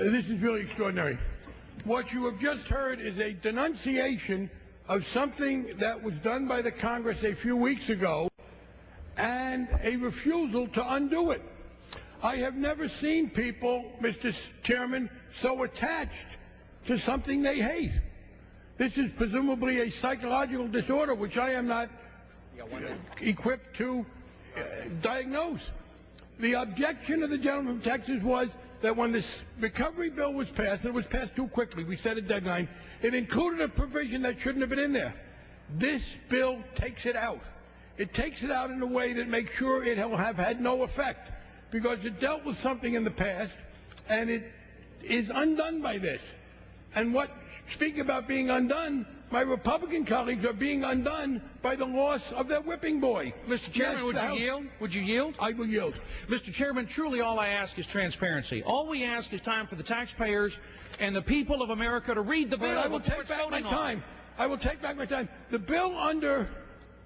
This is really extraordinary. What you have just heard is a denunciation of something that was done by the Congress a few weeks ago and a refusal to undo it. I have never seen people, Mr. Chairman, so attached to something they hate. This is presumably a psychological disorder, which I am not equipped to diagnose. The objection of the gentleman from Texas was that when this recovery bill was passed, and it was passed too quickly, we set a deadline, it included a provision that shouldn't have been in there. This bill takes it out. It takes it out in a way that makes sure it will have had no effect, because it dealt with something in the past, and it is undone by this. And speaking about being undone, my Republican colleagues are being undone by the loss of their whipping boy. Mr. Chairman, would you yield? Would you yield? I will yield. Mr. Chairman, truly all I ask is transparency. All we ask is time for the taxpayers and the people of America to read the bill. I will take back my time. I will take back my time. The bill under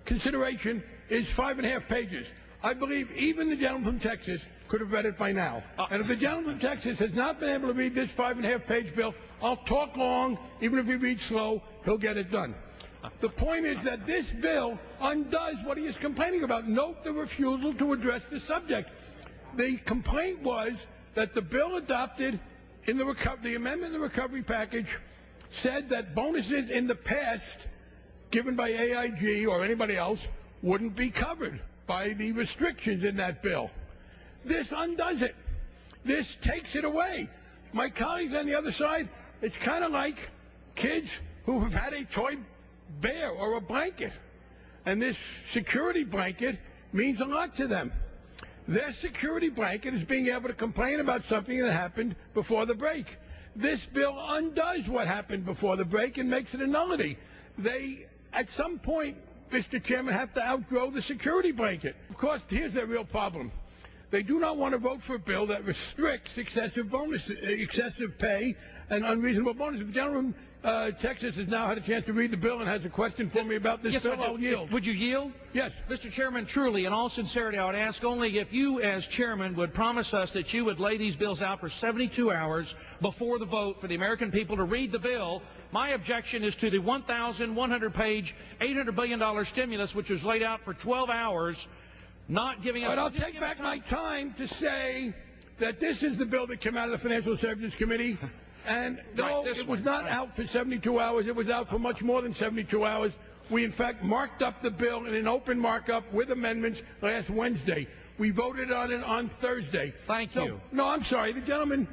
consideration is 5.5 pages. I believe even the gentleman from Texas could have read it by now. And if the gentleman from Texas has not been able to read this 5.5-page bill, I'll talk long. Even if he reads slow, he'll get it done. The point is that this bill undoes what he is complaining about. Note the refusal to address the subject. The complaint was that the bill adopted in the amendment in the recovery package said that bonuses in the past given by AIG or anybody else wouldn't be covered by the restrictions in that bill. This undoes it. This takes it away. My colleagues on the other side, it's kind of like kids who have had a toy bear or a blanket, and this security blanket means a lot to them. Their security blanket is being able to complain about something that happened before the break. This bill undoes what happened before the break and makes it a nullity. They, at some point, Mr. Chairman, have to outgrow the security blanket. Of course, here's their real problem. They do not want to vote for a bill that restricts excessive pay and unreasonable bonuses. The gentleman Texas has now had a chance to read the bill and has a question for me about this bill. I'll yield. Would you yield? Yes. Mr. Chairman, truly, in all sincerity, I would ask only if you, as chairman, would promise us that you would lay these bills out for 72 hours before the vote for the American people to read the bill. My objection is to the 1,100-page, $800 billion stimulus, which was laid out for 12 hours, not giving us... But I'll take back my time to say that this is the bill that came out of the Financial Services Committee. And no, it was not out for 72 hours. It was out for much more than 72 hours. We, in fact, marked up the bill in an open markup with amendments last Wednesday. We voted on it on Thursday. Thank you. No, I'm sorry. The gentleman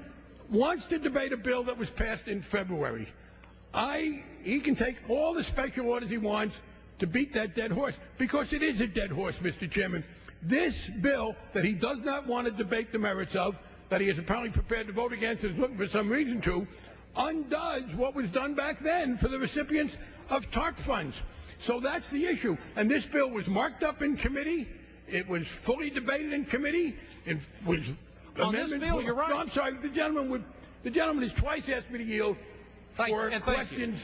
wants to debate a bill that was passed in February. He can take all the special orders he wants to beat that dead horse, because it is a dead horse, Mr. Chairman. This bill that he does not want to debate the merits of, that he is apparently prepared to vote against, is looking for some reason to, undoes what was done back then for the recipients of TARP funds. So that's the issue. And this bill was marked up in committee. It was fully debated in committee. It was on this bill, you're right. No, I'm sorry. The gentleman has twice asked me to yield for questions.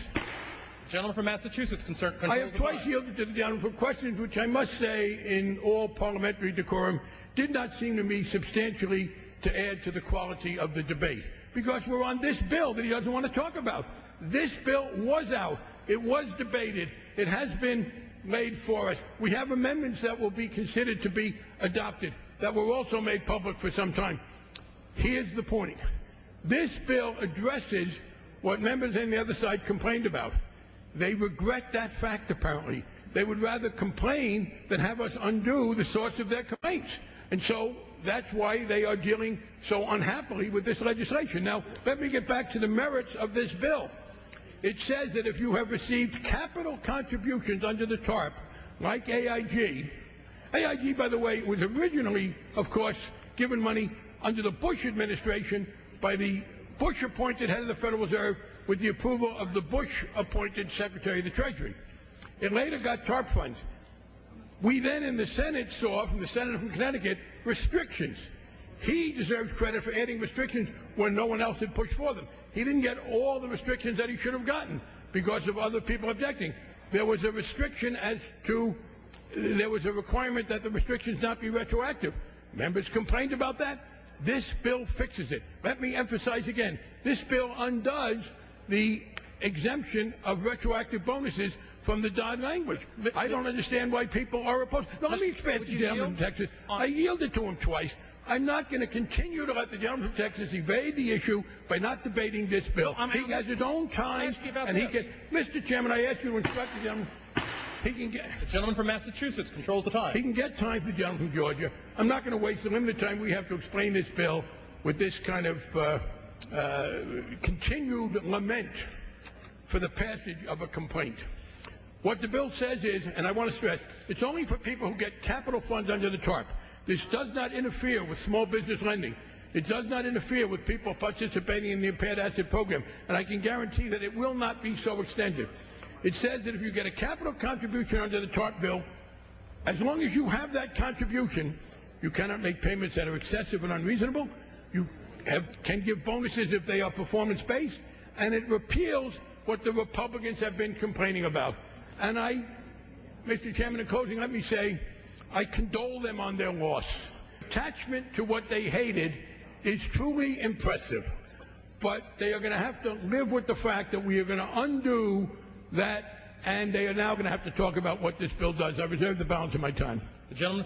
Gentleman from Massachusetts, I have twice yielded to the gentleman for questions which I must say, in all parliamentary decorum, did not seem to me substantially to add to the quality of the debate, because we're on this bill that he doesn't want to talk about. This bill was out. It was debated. It has been laid for us. We have amendments that will be considered to be adopted that were also made public for some time. Here's the point. This bill addresses what members on the other side complained about. They regret that fact, apparently. They would rather complain than have us undo the source of their complaints. And so that's why they are dealing so unhappily with this legislation. Now, let me get back to the merits of this bill. It says that if you have received capital contributions under the TARP, like AIG, by the way, was originally, of course, given money under the Bush administration by the Bush-appointed head of the Federal Reserve with the approval of the Bush-appointed Secretary of the Treasury. It later got TARP funds. We then in the Senate saw, from the senator from Connecticut, restrictions. He deserves credit for adding restrictions when no one else had pushed for them. He didn't get all the restrictions that he should have gotten because of other people objecting. There was a restriction there was a requirement that the restrictions not be retroactive. Members complained about that. This bill fixes it. Let me emphasize again, this bill undoes the exemption of retroactive bonuses from the Dodd language. I don't understand why people are opposed. No, let me expand to the gentleman from Texas. I yielded to him twice. I'm not going to continue to let the gentleman from Texas evade the issue by not debating this bill. He has his own time, and he can. Mr. Chairman, I ask you to instruct the gentleman. He can get. The gentleman from Massachusetts controls the time. He can get time for the gentleman from Georgia. I'm not going to waste the limited time we have to explain this bill with this kind of continued lament for the passage of a complaint. What the bill says is, and I want to stress, it's only for people who get capital funds under the TARP. This does not interfere with small business lending. It does not interfere with people participating in the impaired asset program. And I can guarantee that it will not be so extended. It says that if you get a capital contribution under the TARP bill, as long as you have that contribution, you cannot make payments that are excessive and unreasonable. You can give bonuses if they are performance-based. And it repeals what the Republicans have been complaining about. And Mr. Chairman, in closing, let me say, I condole them on their loss. Attachment to what they hated is truly impressive. But they are going to have to live with the fact that we are going to undo that, and they are now going to have to talk about what this bill does. I reserve the balance of my time. The gentleman